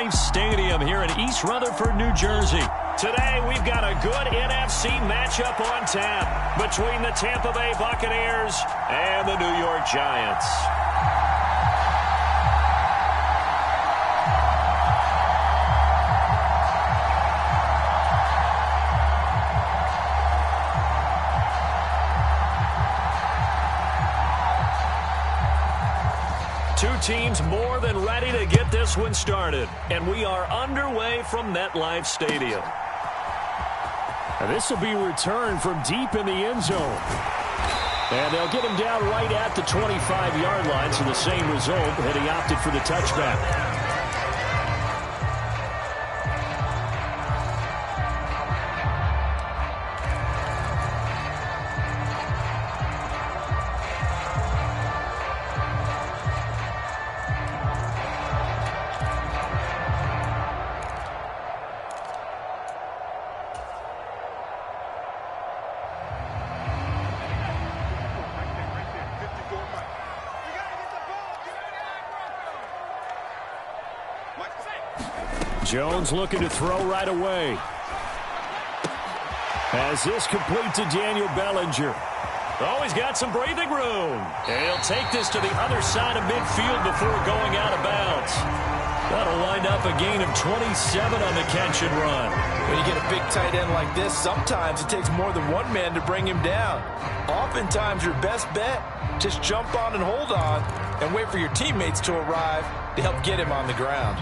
MetLife Stadium here in East Rutherford, New Jersey. Today, we've got a good NFC matchup on tap between the Tampa Bay Buccaneers and the New York Giants. Two teams more than ready to get this one started. And we are underway from MetLife Stadium. And this will be returned from deep in the end zone. And they'll get him down right at the 25-yard line. So the same result, had he opted for the touchback. Jones looking to throw right away. As this complete to Daniel Bellinger. Oh, he's got some breathing room. And he'll take this to the other side of midfield before going out of bounds. That'll wind up a gain of 27 on the catch and run. When you get a big tight end like this, sometimes it takes more than one man to bring him down. Oftentimes, your best bet, just jump on and hold on and wait for your teammates to arrive to help get him on the ground.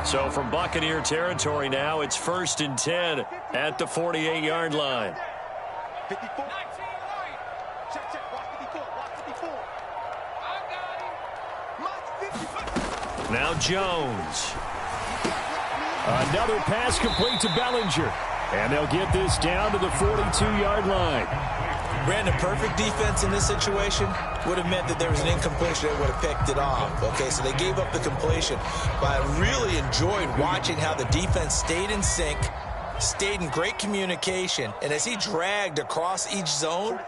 So from Buccaneer territory now, it's 1st and 10 at the 48-yard line. Now Jones. Another pass complete to Bellinger. And they'll get this down to the 42-yard line. Brandon, perfect defense in this situation would have meant that there was an incompletion. They would have picked it off. Okay, so they gave up the completion. But I really enjoyed watching how the defense stayed in sync, stayed in great communication. And as he dragged across each zone,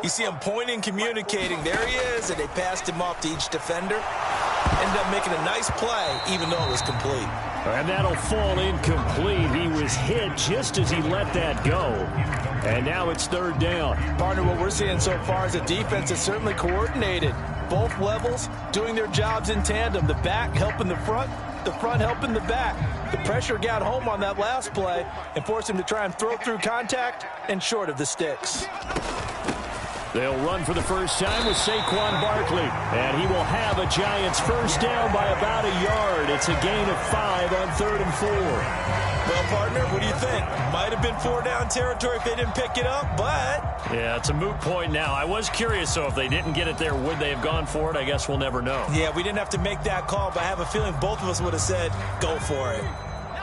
you see him pointing, communicating. There he is, and they passed him off to each defender. Ended up making a nice play, even though it was complete. And that'll fall incomplete. He was hit just as he let that go. And now it's 3rd down. Partner, what we're seeing so far is a defense that's certainly coordinated. Both levels doing their jobs in tandem. The back helping the front helping the back. The pressure got home on that last play and forced him to try and throw through contact and short of the sticks. They'll run for the first time with Saquon Barkley. And he will have a Giants first down by about a yard. It's a gain of 5 on 3rd and 4. Well, partner, what do you think? Might have been 4-down territory if they didn't pick it up, but... Yeah, it's a moot point now. I was curious, so if they didn't get it there, would they have gone for it? I guess we'll never know. Yeah, we didn't have to make that call, but I have a feeling both of us would have said, go for it.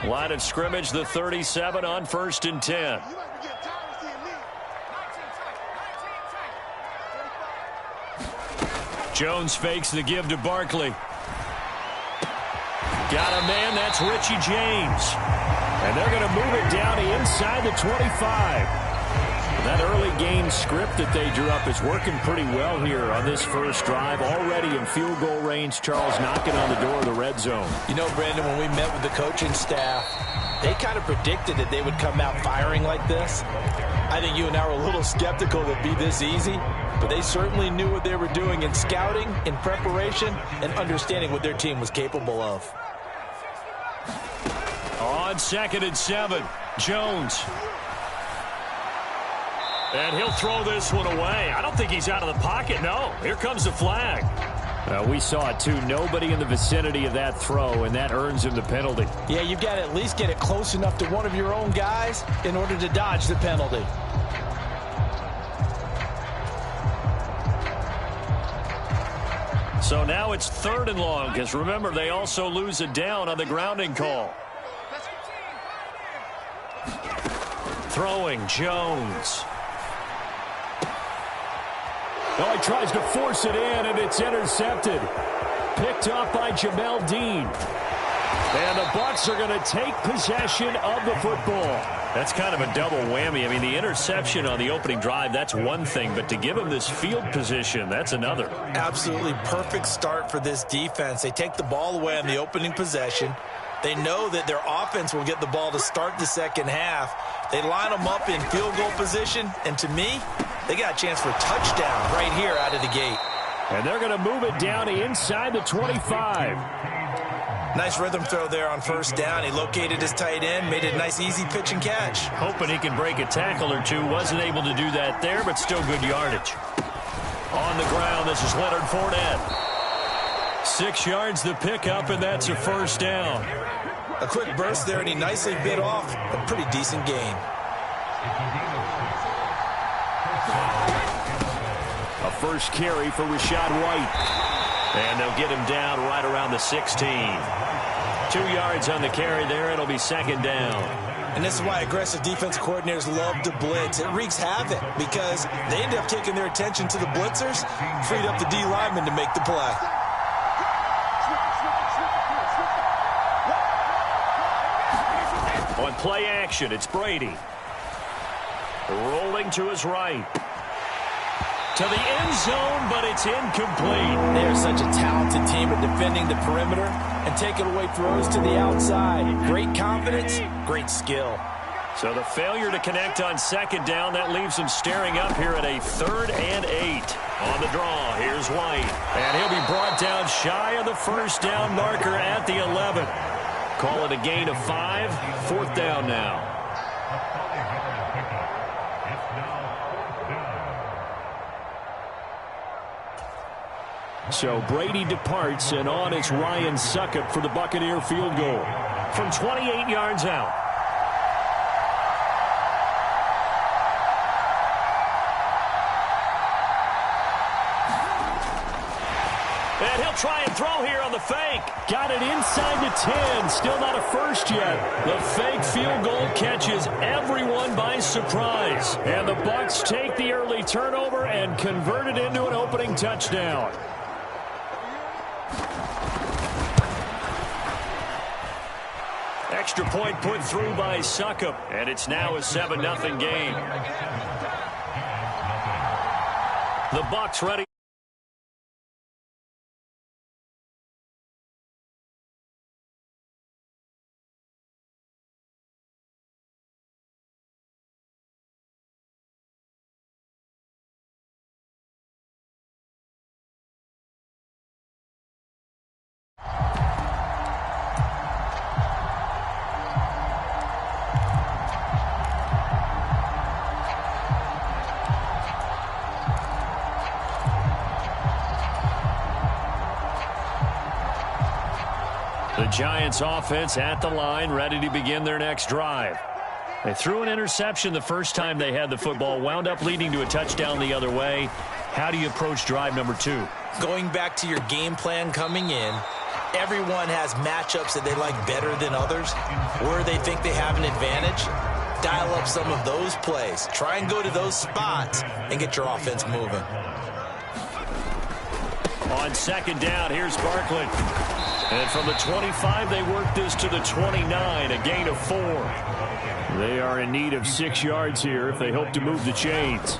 Line of scrimmage, the 37 on 1st and 10. Jones fakes the give to Barkley. Got a man, that's Richie James. And they're going to move it down to inside the 25. That early game script that they drew up is working pretty well here on this first drive. Already in field goal range, Charles knocking on the door of the red zone. You know, Brandon, when we met with the coaching staff, they kind of predicted that they would come out firing like this. I think you and I were a little skeptical that it'd be this easy, but they certainly knew what they were doing in scouting, in preparation, and understanding what their team was capable of. On 2nd and 7, Jones. And he'll throw this one away. I don't think he's out of the pocket, no. Here comes the flag. We saw it, too. Nobody in the vicinity of that throw, and that earns him the penalty. Yeah, you've got to at least get it close enough to one of your own guys in order to dodge the penalty. So now it's 3rd and long, because remember, they also lose it down on the grounding call. Throwing, Jones. Oh, he tries to force it in, and it's intercepted. Picked off by Jamel Dean. And the Bucs are going to take possession of the football. That's kind of a double whammy. I mean, the interception on the opening drive, that's one thing. But to give them this field position, that's another. Absolutely perfect start for this defense. They take the ball away on the opening possession. They know that their offense will get the ball to start the second half. They line them up in field goal position. And to me, they got a chance for a touchdown right here out of the gate. And they're going to move it down inside the 25. Nice rhythm throw there on first down. He located his tight end, made it a nice easy pitch and catch. Hoping he can break a tackle or two. Wasn't able to do that there, but still good yardage. On the ground, this is Leonard Fournette. 6 yards the pickup, and that's a first down. A quick burst there, and he nicely bit off a pretty decent gain. A first carry for Rachaad White. And they'll get him down right around the 16. 2 yards on the carry there. It'll be second down. And this is why aggressive defensive coordinators love to blitz. It wreaks havoc because they end up taking their attention to the blitzers, freed up the D lineman to make the play. On play action, it's Brady. Rolling to his right. To the end zone, but it's incomplete. They are such a talented team at defending the perimeter and taking away throws to the outside. Great confidence, great skill. So the failure to connect on second down, that leaves them staring up here at a 3rd and 8. On the draw, here's White. And he'll be brought down shy of the first down marker at the 11. Call it a gain of 5. 4th down now. So Brady departs, and on it's Ryan Succop for the Buccaneer field goal from 28 yards out. And he'll try and throw here on the fake. Got it inside the 10. Still not a first yet. The fake field goal catches everyone by surprise. And the Bucs take the early turnover and convert it into an opening touchdown. Extra point put through by Succop, and it's now a 7-0 game. The Bucs ready. The Giants offense at the line, ready to begin their next drive. They threw an interception the first time they had the football, wound up leading to a touchdown the other way. How do you approach drive number 2? Going back to your game plan coming in, everyone has matchups that they like better than others, where they think they have an advantage. Dial up some of those plays. Try and go to those spots and get your offense moving. On second down, here's Barkley. And from the 25, they work this to the 29, a gain of 4. They are in need of 6 yards here if they hope to move the chains.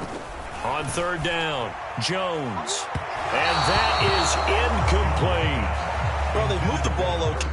On third down, Jones. And that is incomplete. Well, they've moved the ball okay.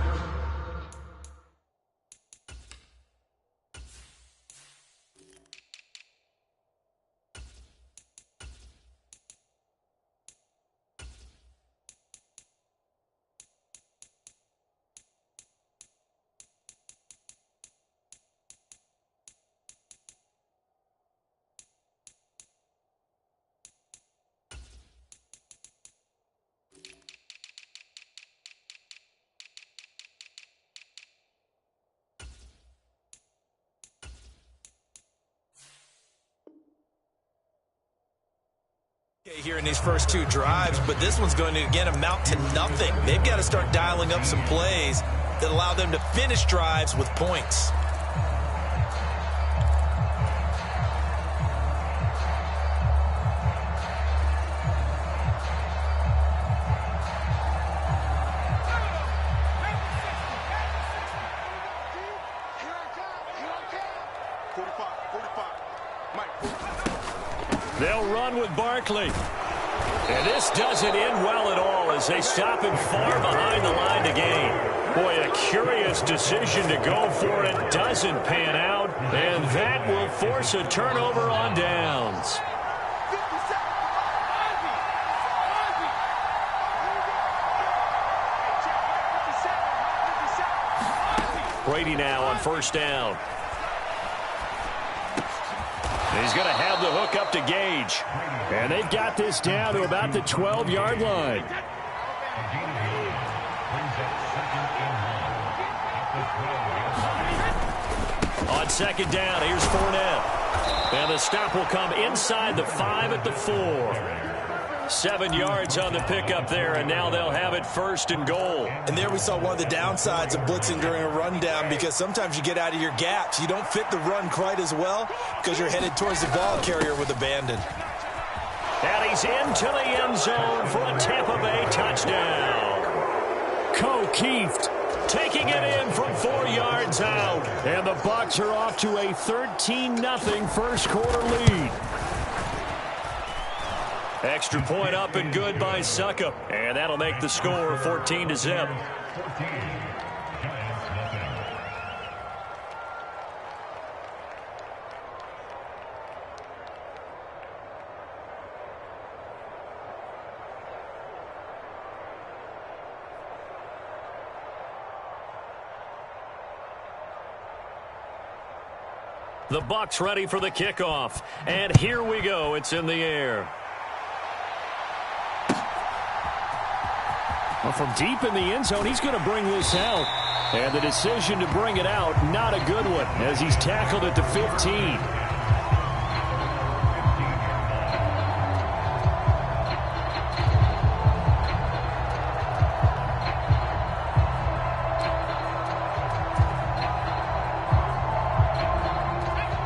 Here in these first 2 drives, but this one's going to again amount to nothing. They've got to start dialing up some plays that allow them to finish drives with points. They'll run with Barkley. And this doesn't end well at all as they stop him far behind the line to gain. Boy, a curious decision to go for it. Doesn't pan out. And that will force a turnover on downs. Brady now on first down. He's going to have the hook up to Gage. And they've got this down to about the 12-yard line. On second down, here's Fournette. And the stop will come inside the 5 at the 4. 7 yards on the pickup there, and now they'll have it first and goal. And there we saw one of the downsides of blitzing during a rundown, because sometimes you get out of your gaps. You don't fit the run quite as well because you're headed towards the ball carrier with abandon. And he's into the end zone for a Tampa Bay touchdown. O'Keefe taking it in from 4 yards out. And the Bucs are off to a 13-0 first quarter lead. Extra point up and good by Succop. And that'll make the score 14-0. The Bucs ready for the kickoff. And here we go. It's in the air. Well, from deep in the end zone, he's going to bring this out. And the decision to bring it out, not a good one, as he's tackled at the 15.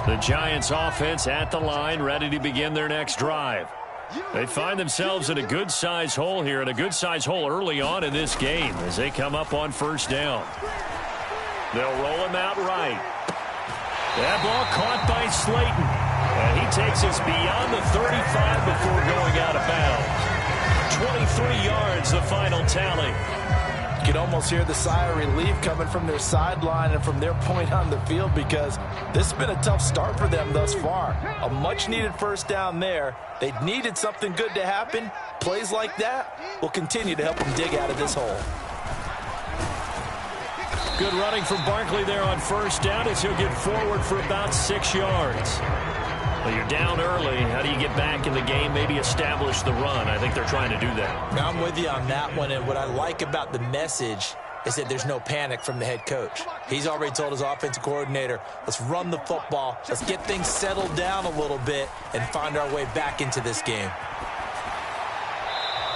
The Giants offense at the line, ready to begin their next drive. They find themselves in a good-sized hole here, and a good-sized hole early on in this game as they come up on first down. They'll roll him out right. That ball caught by Slayton. And he takes us beyond the 35 before going out of bounds. 23 yards, the final tally. You can almost hear the sigh of relief coming from their sideline and from their point on the field, because this has been a tough start for them thus far. A much-needed first down there. They needed something good to happen. Plays like that will continue to help them dig out of this hole. Good running from Barkley there on first down as he'll get forward for about 6 yards. Well, you're down early. How do you get back in the game, maybe establish the run? I think they're trying to do that. Now, I'm with you on that one, and what I like about the message is that there's no panic from the head coach. He's already told his offensive coordinator, let's run the football, let's get things settled down a little bit and find our way back into this game.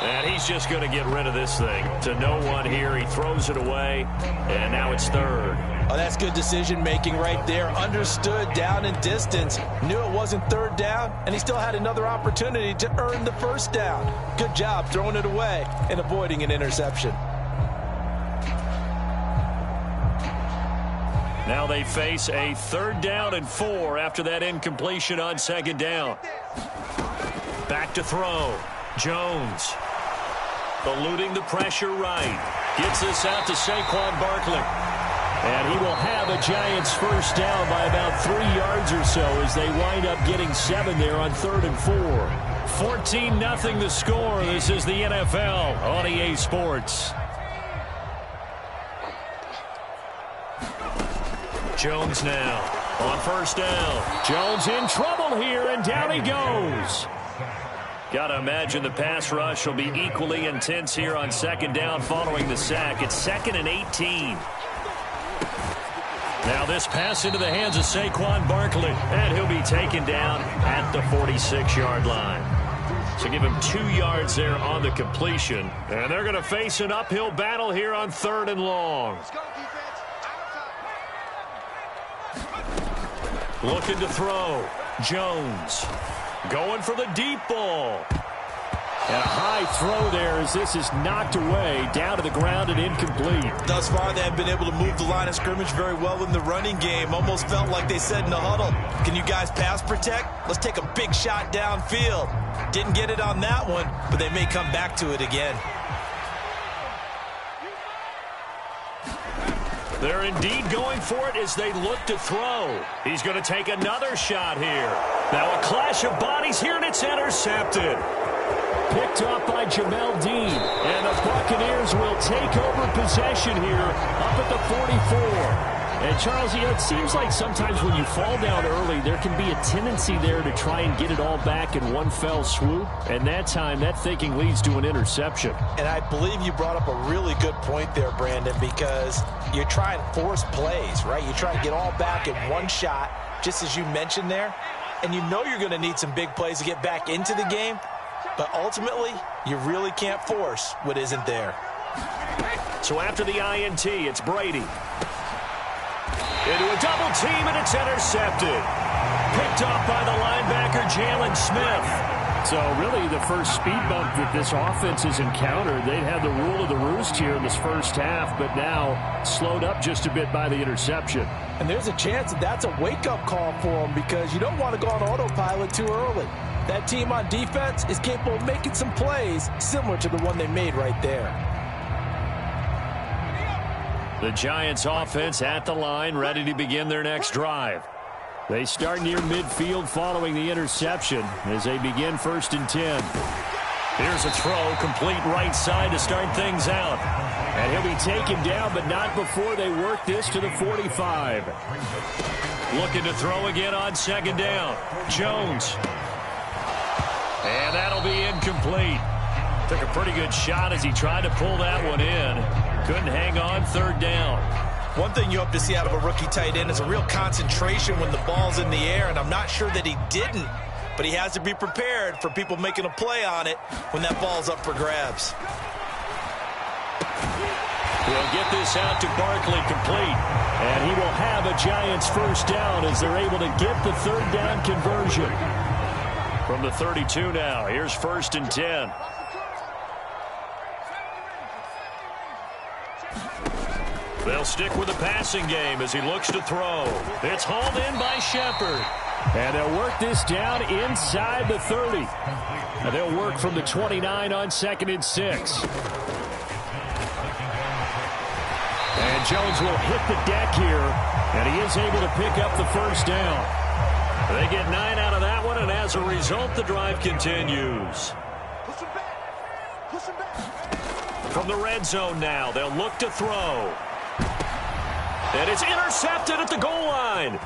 And he's just going to get rid of this thing. To no one here, he throws it away, and now it's third. Oh, that's good decision-making right there. Understood down and distance. Knew it wasn't third down, and he still had another opportunity to earn the first down. Good job throwing it away and avoiding an interception. Now they face a 3rd down and 4 after that incompletion on 2nd down. Back to throw. Jones. Eluding the pressure right. Gets this out to Saquon Barkley. And he will have a Giants first down by about 3 yards or so as they wind up getting 7 there on 3rd and 4. 14-0 the score. This is the NFL on EA Sports. Jones now on first down. Jones in trouble here, and down he goes. Got to imagine the pass rush will be equally intense here on 2nd down following the sack. It's 2nd and 18. Now this pass into the hands of Saquon Barkley, and he'll be taken down at the 46-yard line. So give him 2 yards there on the completion, and they're going to face an uphill battle here on 3rd and long. Looking to throw. Jones going for the deep ball. And a high throw there as this is knocked away, down to the ground and incomplete. Thus far, they have been able to move the line of scrimmage very well in the running game. Almost felt like they said in the huddle, can you guys pass protect? Let's take a big shot downfield. Didn't get it on that one, but they may come back to it again. They're indeed going for it as they look to throw. He's going to take another shot here. Now a clash of bodies here, and it's intercepted. Picked up by Jamel Dean. And the Buccaneers will take over possession here up at the 44. And, Charles, it seems like sometimes when you fall down early, there can be a tendency there to try and get it all back in one fell swoop. And that time, that thinking leads to an interception. And I believe you brought up a really good point there, Brandon, because you're trying to force plays, right? You try to get all back in one shot, just as you mentioned there. And you know you're going to need some big plays to get back into the game. But ultimately, you really can't force what isn't there. So after the INT, it's Brady. Into a double team, and it's intercepted. Picked off by the linebacker, Jalen Smith. So really the first speed bump that this offense has encountered, they'd had the rule of the roost here in this first half, but now slowed up just a bit by the interception. And there's a chance that that's a wake-up call for them because you don't want to go on autopilot too early. That team on defense is capable of making some plays similar to the one they made right there. The Giants offense at the line, ready to begin their next drive. They start near midfield following the interception as they begin 1st and 10. Here's a throw, complete right side to start things out. And he'll be taken down, but not before they work this to the 45. Looking to throw again on 2nd down. Jones. And that'll be incomplete. Took a pretty good shot as he tried to pull that one in. Couldn't hang on 3rd down. One thing you hope to see out of a rookie tight end is a real concentration when the ball's in the air, and I'm not sure that he didn't, but he has to be prepared for people making a play on it when that ball's up for grabs. We'll get this out to Barkley complete, and he will have a Giants 1st down as they're able to get the 3rd down conversion. From the 32 now, here's 1st and 10. They'll stick with the passing game as he looks to throw. It's hauled in by Shepard. And they'll work this down inside the 30. And they'll work from the 29 on 2nd and 6. And Jones will hit the deck here. And he is able to pick up the 1st down. They get 9 out of that one, and as a result, the drive continues. From the red zone now, they'll look to throw. And it's intercepted at the goal line.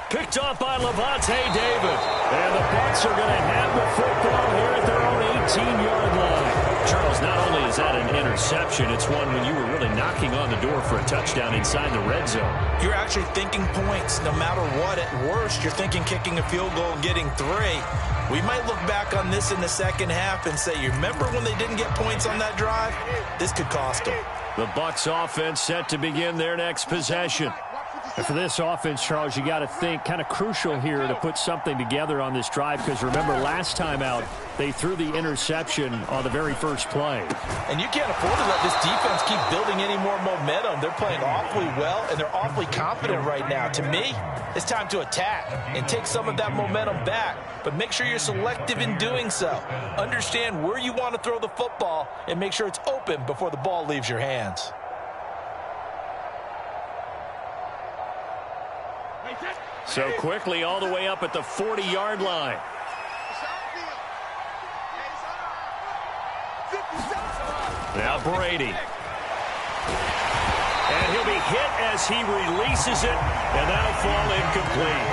Picked off by Levante David. And the Bucs are going to have the football here at their own 18-yard line. Charles, not only is that an interception, it's one when you were really knocking on the door for a touchdown inside the red zone. You're actually thinking points no matter what. At worst, you're thinking kicking a field goal and getting 3. We might look back on this in the 2nd half and say, you remember when they didn't get points on that drive? This could cost them. The Bucs offense set to begin their next possession. And for this offense, Charles, you got to think kind of crucial here to put something together on this drive because remember last time out they threw the interception on the very first play. And you can't afford to let this defense keep building any more momentum. They're playing awfully well and they're awfully confident right now. To me, it's time to attack and take some of that momentum back. But make sure you're selective in doing so. Understand where you want to throw the football and make sure it's open before the ball leaves your hands. So quickly all the way up at the 40-yard line. Now Brady. And he'll be hit as he releases it, and that'll fall incomplete.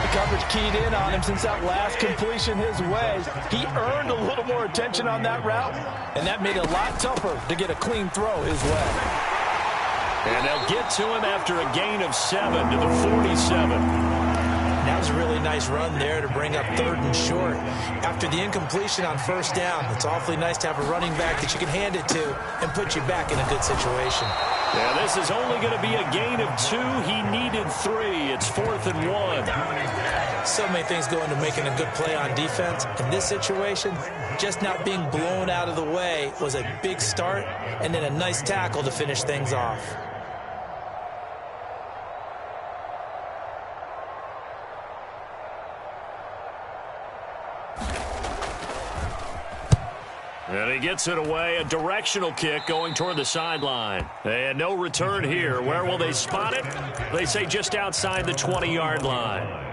The coverage keyed in on him since that last completion his way. He earned a little more attention on that route, and that made it a lot tougher to get a clean throw his way. And they'll get to him after a gain of 7 to the 47. That was a really nice run there to bring up 3rd and short. After the incompletion on 1st down, it's awfully nice to have a running back that you can hand it to and put you back in a good situation. Yeah, this is only going to be a gain of 2. He needed 3. It's 4th and 1. So many things go into making a good play on defense. In this situation, just not being blown out of the way was a big start, and then a nice tackle to finish things off. And he gets it away, a directional kick going toward the sideline. And no return here. Where will they spot it? They say just outside the 20-yard line.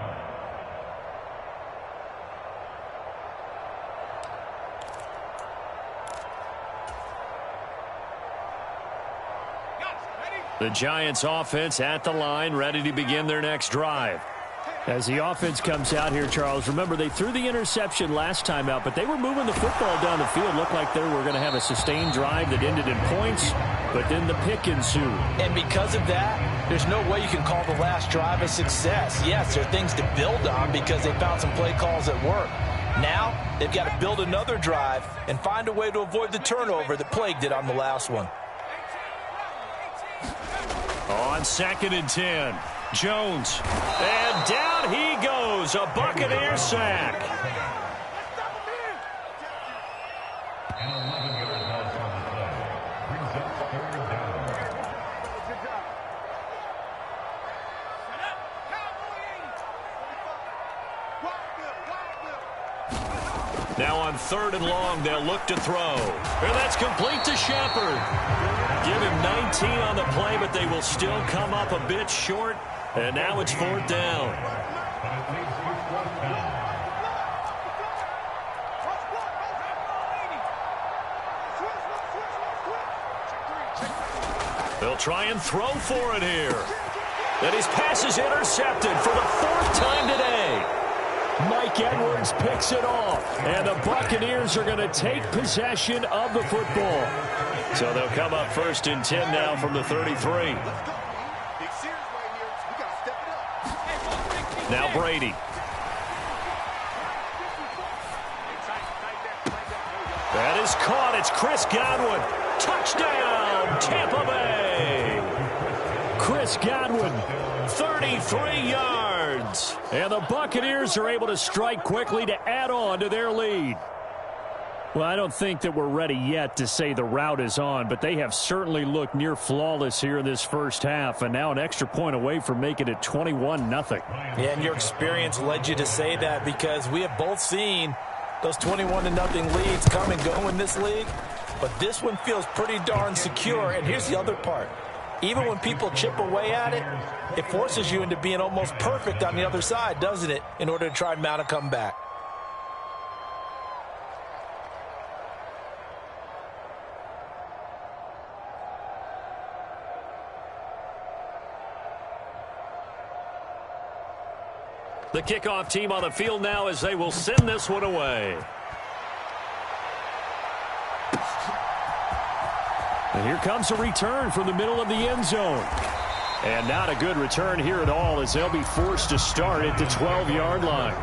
The Giants offense at the line, ready to begin their next drive. As the offense comes out here, Charles, remember they threw the interception last time out, but they were moving the football down the field. Looked like they were going to have a sustained drive that ended in points, but then the pick ensued. And because of that, there's no way you can call the last drive a success. Yes, there are things to build on because they found some play calls that work. Now, they've got to build another drive and find a way to avoid the turnover that plagued it on the last one. On 2nd and 10. Jones, and down he goes, a Buccaneer sack. Now on 3rd and long, they'll look to throw. And that's complete to Shepard. Give him 19 on the play, but they will still come up a bit short. And now it's 4th down. They'll try and throw for it here. And his pass is intercepted for the 4th time today. Mike Edwards picks it off. And the Buccaneers are going to take possession of the football. So they'll come up 1st and 10 now from the 33. Now Brady. That is caught. It's Chris Godwin. Touchdown, Tampa Bay. Chris Godwin, 33 yards. And the Buccaneers are able to strike quickly to add on to their lead. Well, I don't think that we're ready yet to say the route is on, but they have certainly looked near flawless here in this first half, and now an extra point away from making it 21-0. Yeah, and your experience led you to say that because we have both seen those 21-0 leads come and go in this league, but this one feels pretty darn secure. And here's the other part. Even when people chip away at it, it forces you into being almost perfect on the other side, doesn't it, in order to try and mount a comeback. The kickoff team on the field now as they will send this one away. And here comes a return from the middle of the end zone. And not a good return here at all as they'll be forced to start at the 12-yard line.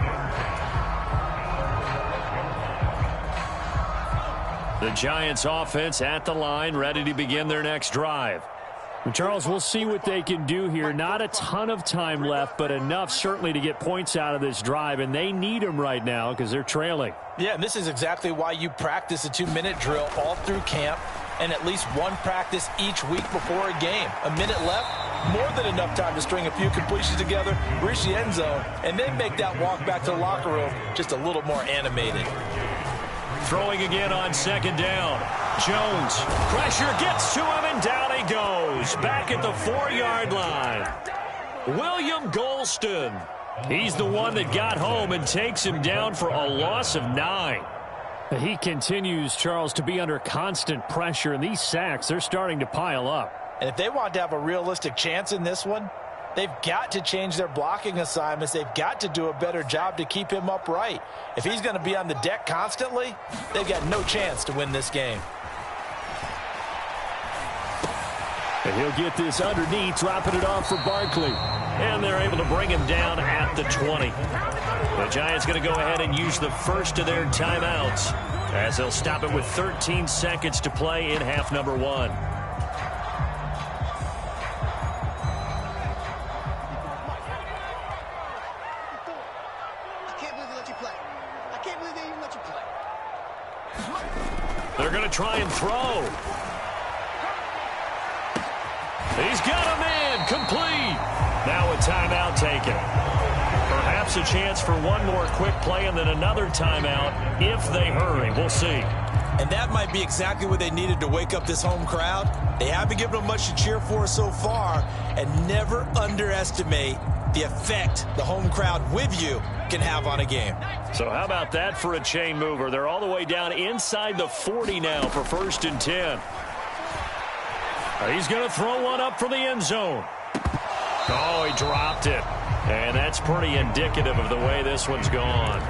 The Giants offense at the line, ready to begin their next drive. And Charles, we'll see what they can do here. Not a ton of time left, but enough certainly to get points out of this drive, and they need them right now because they're trailing. Yeah, and this is exactly why you practice a 2-minute drill all through camp and at least one practice each week before a game. A minute left, more than enough time to string a few completions together, reach the end zone, and then make that walk back to the locker room just a little more animated. Throwing again on 2nd down. Jones, pressure gets to him, and down he goes. Back at the 4-yard line. William Golston. He's the one that got home and takes him down for a loss of 9. He continues, Charles, to be under constant pressure, and these sacks, they're starting to pile up. And if they want to have a realistic chance in this one, they've got to change their blocking assignments. They've got to do a better job to keep him upright. If he's going to be on the deck constantly, they've got no chance to win this game. And he'll get this underneath, dropping it off for Barkley. And they're able to bring him down at the 20. The Giants going to go ahead and use the first of their timeouts as they'll stop it with 13 seconds to play in half number 1. They're going to try and throw. He's got a man complete. Now a timeout taken. Perhaps a chance for one more quick play and then another timeout if they hurry. We'll see. And that might be exactly what they needed to wake up this home crowd. They haven't given them much to cheer for so far, and never underestimate the effect the home crowd with you can have on a game. So how about that for a chain mover? They're all the way down inside the 40 now for 1st and 10. He's going to throw one up for the end zone. Oh, he dropped it. And that's pretty indicative of the way this one's gone.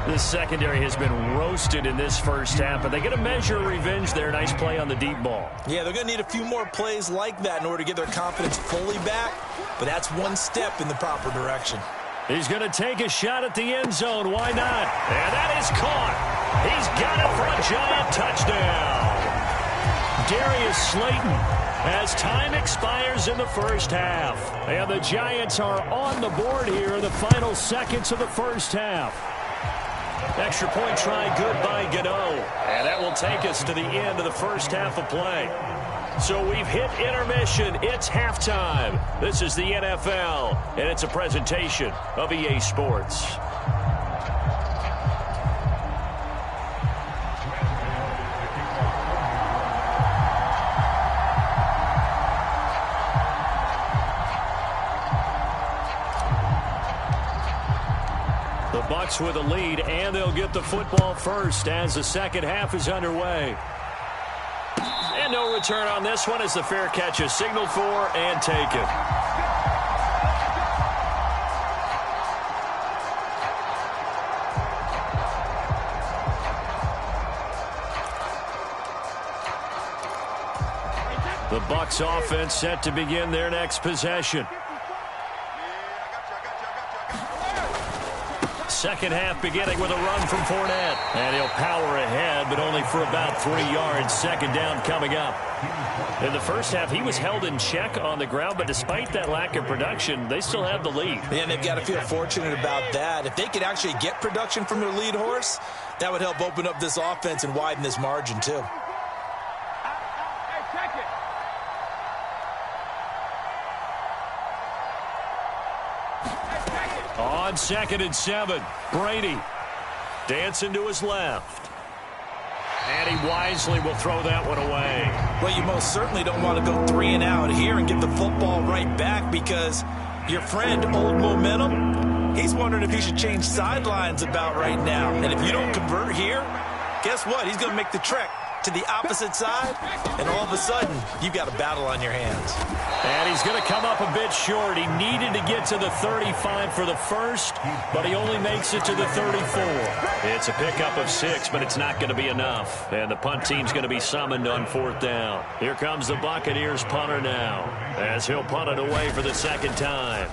This secondary has been roasted in this first half, but they get a measure of revenge there. Nice play on the deep ball. Yeah, they're going to need a few more plays like that in order to get their confidence fully back, but that's one step in the proper direction. He's going to take a shot at the end zone. Why not? And that is caught. He's got it for a giant touchdown. Darius Slayton as time expires in the first half. And the Giants are on the board here in the final seconds of the first half. Extra point try good by Gano. And that will take us to the end of the first half of play. So we've hit intermission. It's halftime. This is the NFL, and it's a presentation of EA Sports. Bucks with a lead, and they'll get the football first as the second half is underway. And no return on this one as the fair catch is signaled for and taken. The Bucks offense set to begin their next possession. Second half beginning with a run from Fournette. And he'll power ahead, but only for about 3 yards. Second down coming up. In the first half, he was held in check on the ground, but despite that lack of production, they still have the lead. And they've got to feel fortunate about that. If they could actually get production from their lead horse, that would help open up this offense and widen this margin too. On 2nd and 7, Brady dancing to his left. And he wisely will throw that one away. Well, you most certainly don't want to go 3 and out here and get the football right back because your friend, Old Momentum, he's wondering if he should change sidelines about right now. And if you don't convert here, guess what? He's going to make the trek to the opposite side, and all of a sudden, you've got a battle on your hands. And he's going to come up a bit short. He needed to get to the 35 for the first, but he only makes it to the 34. It's a pickup of 6, but it's not going to be enough. And the punt team's going to be summoned on 4th down. Here comes the Buccaneers punter now, as he'll punt it away for the second time.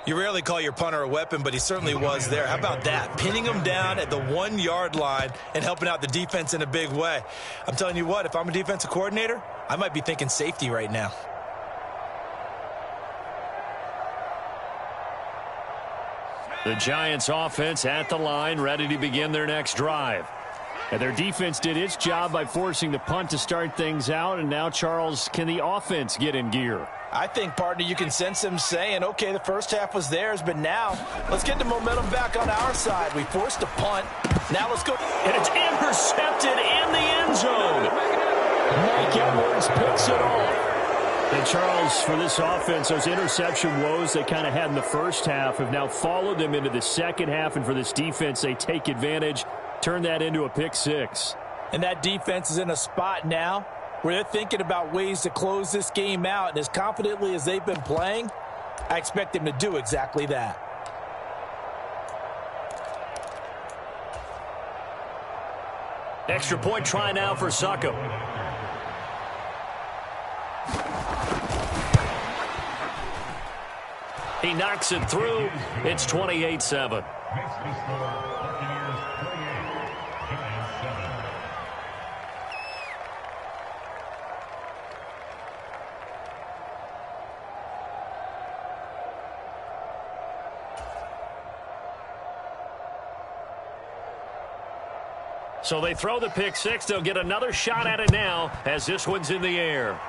You rarely call your punter a weapon, but he certainly was there. How about that? Pinning him down at the 1-yard line and helping out the defense in a big way. I'm telling you what, if I'm a defensive coordinator, I might be thinking safety right now. The Giants offense at the line, ready to begin their next drive. And their defense did its job by forcing the punt to start things out. And now, Charles, can the offense get in gear? I think, partner, you can sense them saying, okay, the first half was theirs, but now let's get the momentum back on our side. We forced a punt. Now let's go. And it's intercepted in the end zone. Mike Edwards picks it off. And, Charles, for this offense, those interception woes they kind of had in the first half have now followed them into the second half. And for this defense, they take advantage, turn that into a pick 6. And that defense is in a spot now where they're thinking about ways to close this game out. And as confidently as they've been playing, I expect them to do exactly that. Extra point try now for Succop. He knocks it through. It's 28-7. So they throw the pick six. They'll get another shot at it now as this one's in the air.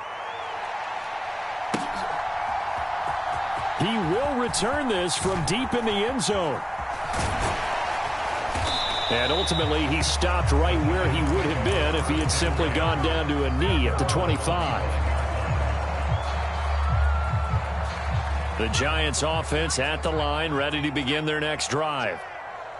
He will return this from deep in the end zone. And ultimately, he stopped right where he would have been if he had simply gone down to a knee at the 25. The Giants offense at the line, ready to begin their next drive.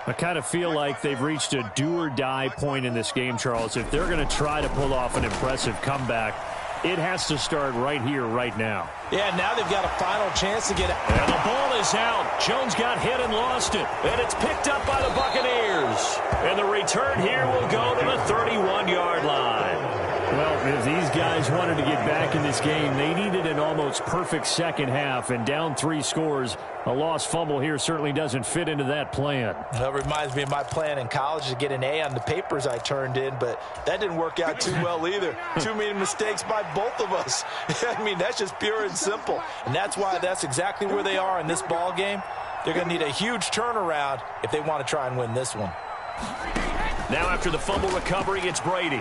I kind of feel like they've reached a do-or-die point in this game, Charles. If they're going to try to pull off an impressive comeback, it has to start right here, right now. Yeah, now they've got a final chance to get it. And the ball is out. Jones got hit and lost it. And it's picked up by the Buccaneers. And the return here will go to the 31-yard line. Well, if these guys wanted to get back in this game, they needed an almost perfect second half. And down 3 scores, a lost fumble here certainly doesn't fit into that plan. That reminds me of my plan in college to get an A on the papers I turned in, but that didn't work out too well either. Too many mistakes by both of us. I mean, that's just pure and simple. And that's why that's exactly where they are in this ball game. They're going to need a huge turnaround if they want to try and win this one. Now after the fumble recovery, it's Brady.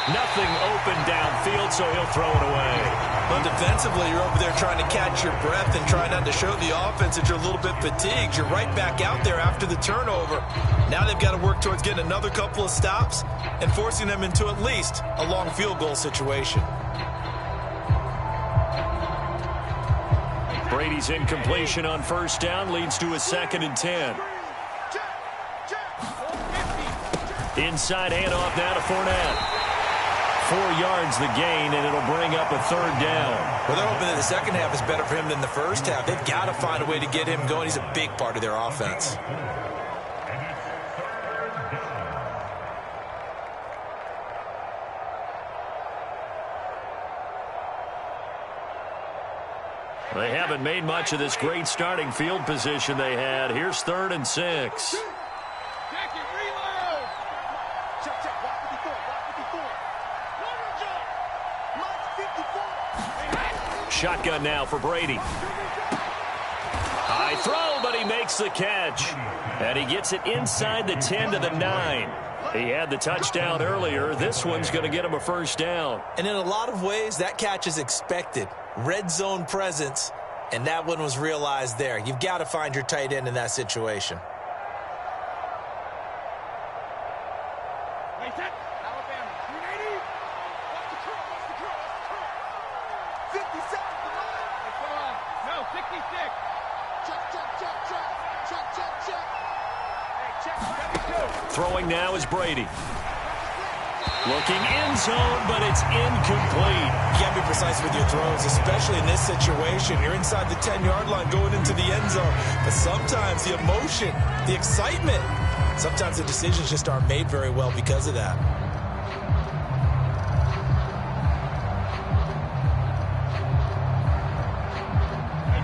Nothing open downfield, so he'll throw it away. But defensively, you're over there trying to catch your breath and try not to show the offense that you're a little bit fatigued. You're right back out there after the turnover. Now they've got to work towards getting another couple of stops and forcing them into at least a long field goal situation. Brady's incompletion on first down leads to a 2nd and 10. Inside handoff now to Fournette. 4 yards the gain, and it'll bring up a 3rd down. Well, they're hoping that the second half is better for him than the first half. They've got to find a way to get him going. He's a big part of their offense. They haven't made much of this great starting field position they had. Here's 3rd and 6. Shotgun now for Brady. High throw, but he makes the catch. And he gets it inside the 10 to the 9. He had the touchdown earlier. This one's going to get him a 1st down. And in a lot of ways, that catch is expected. Red zone presence, and that one was realized there. You've got to find your tight end in that situation. Throwing now is Brady. Looking end zone, but it's incomplete. You got to be precise with your throws, especially in this situation. You're inside the 10-yard line going into the end zone. But sometimes the emotion, the excitement, sometimes the decisions just aren't made very well because of that.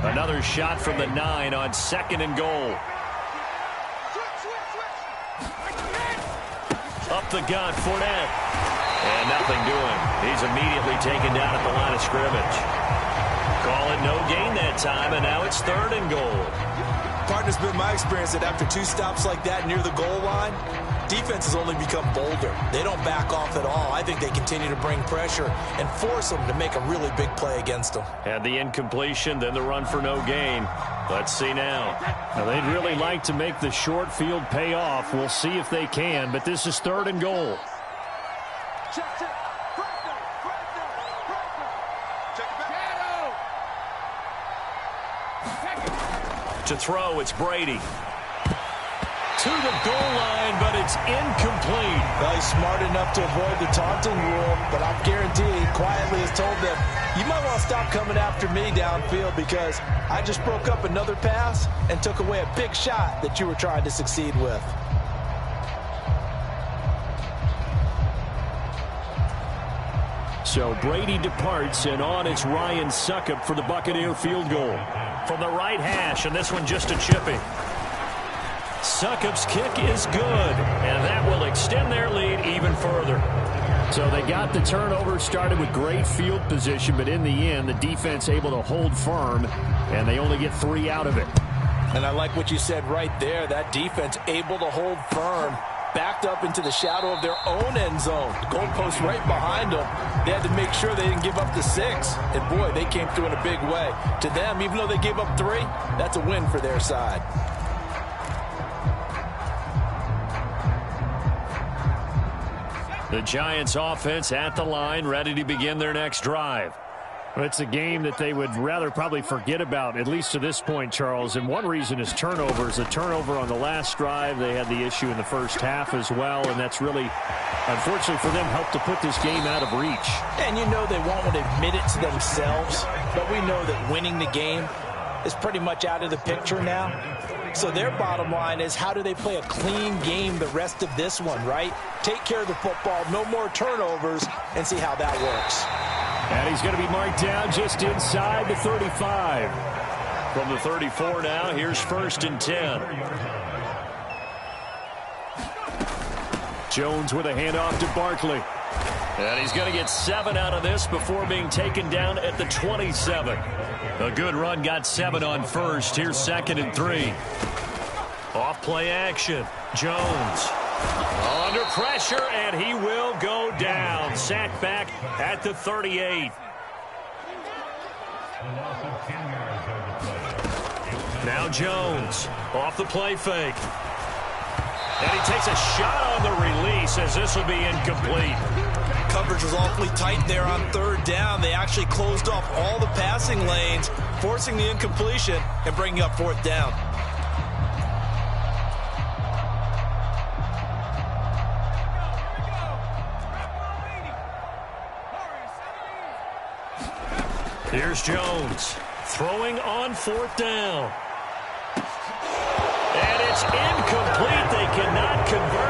Another shot from the 9 on 2nd and goal. Up the gut, Fournette. And nothing doing. He's immediately taken down at the line of scrimmage. Call it no gain that time, and now it's 3rd and goal. Partner's been my experience that after 2 stops like that near the goal line, defenses only become bolder. They don't back off at all. I think they continue to bring pressure and force them to make a really big play against them. Had the incompletion, then the run for no gain. Let's see now. Now, they'd really like to make the short field pay off. We'll see if they can, but this is 3rd and goal. To throw, it's Brady. To the goal line, but it's incomplete. Well, he's smart enough to avoid the taunting rule, but I'm guaranteed he quietly has told them, you might want to stop coming after me downfield because I just broke up another pass and took away a big shot that you were trying to succeed with. So Brady departs, and on it's Ryan Succop for the Buccaneer field goal. From the right hash, and this one just a chipping. Succop's kick is good, and that will extend their lead even further. So they got the turnover, started with great field position, but in the end, the defense able to hold firm, and they only get 3 out of it. And I like what you said right there. That defense able to hold firm, backed up into the shadow of their own end zone. The goalpost right behind them. They had to make sure they didn't give up the 6. And, boy, they came through in a big way. To them, even though they gave up 3, that's a win for their side. The Giants offense at the line, ready to begin their next drive. Well, it's a game that they would rather probably forget about, at least to this point, Charles. And one reason is turnovers. A turnover on the last drive. They had the issue in the first half as well, and that's really, unfortunately for them, helped to put this game out of reach. And you know they won't want to admit it to themselves, but we know that winning the game is pretty much out of the picture now. So their bottom line is, how do they play a clean game the rest of this one, right? Take care of the football, no more turnovers, and see how that works. And he's going to be marked down just inside the 35. From the 34 now, here's 1st and 10. Jones with a handoff to Barkley. And he's going to get 7 out of this before being taken down at the 27. A good run, got 7 on first. Here's 2nd and 3. Off play action. Jones under pressure, and he will go down. Sacked back at the 38. Now Jones off the play fake. And he takes a shot on the release as this will be incomplete. Coverage was awfully tight there on 3rd down. They actually closed off all the passing lanes, forcing the incompletion and bringing up 4th down. Here's Jones throwing on 4th down. And it's incomplete. They cannot convert.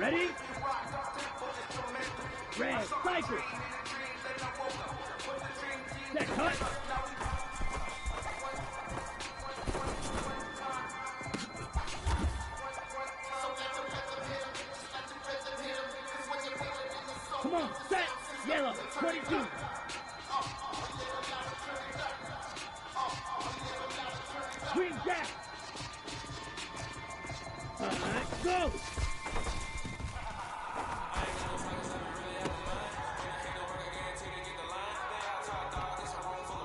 Ready? Red, cycle. Set, cut. Come on, set, yellow, 22. Green jack. Go.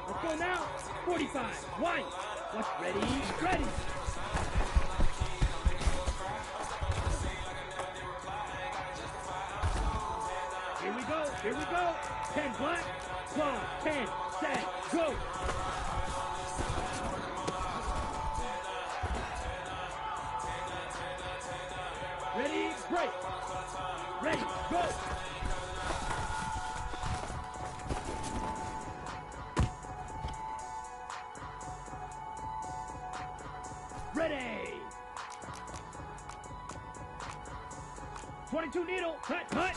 Let's go now. 45. White. What's ready? Ready. Here we go. Here we go. 10 black. 12. 10. Set. Go. Ready? Break. Ready. Go. Ready! 22 needle, cut, cut!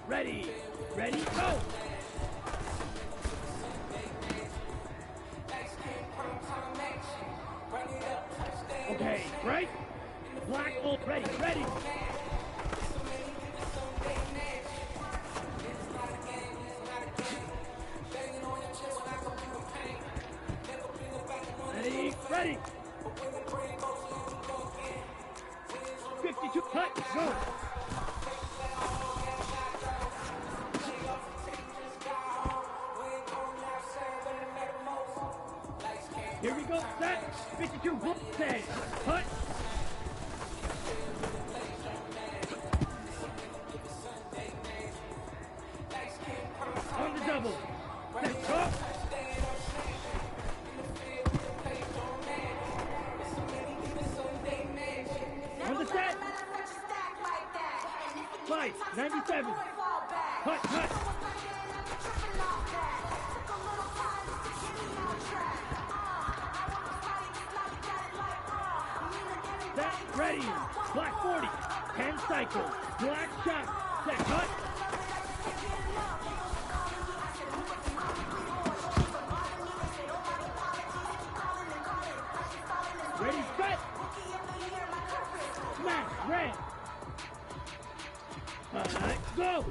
Ready, ready, go! Okay, right? Black, all ready, ready! Ready! 52, cut, go! Here we go, set! 52, set! Cut! On the double! Set, go! On the set! 5, 97! Cut, cut! Set, ready! Black 40! 10 cycle! Black shot! Set, cut! Ready, set! Smash, red! Go!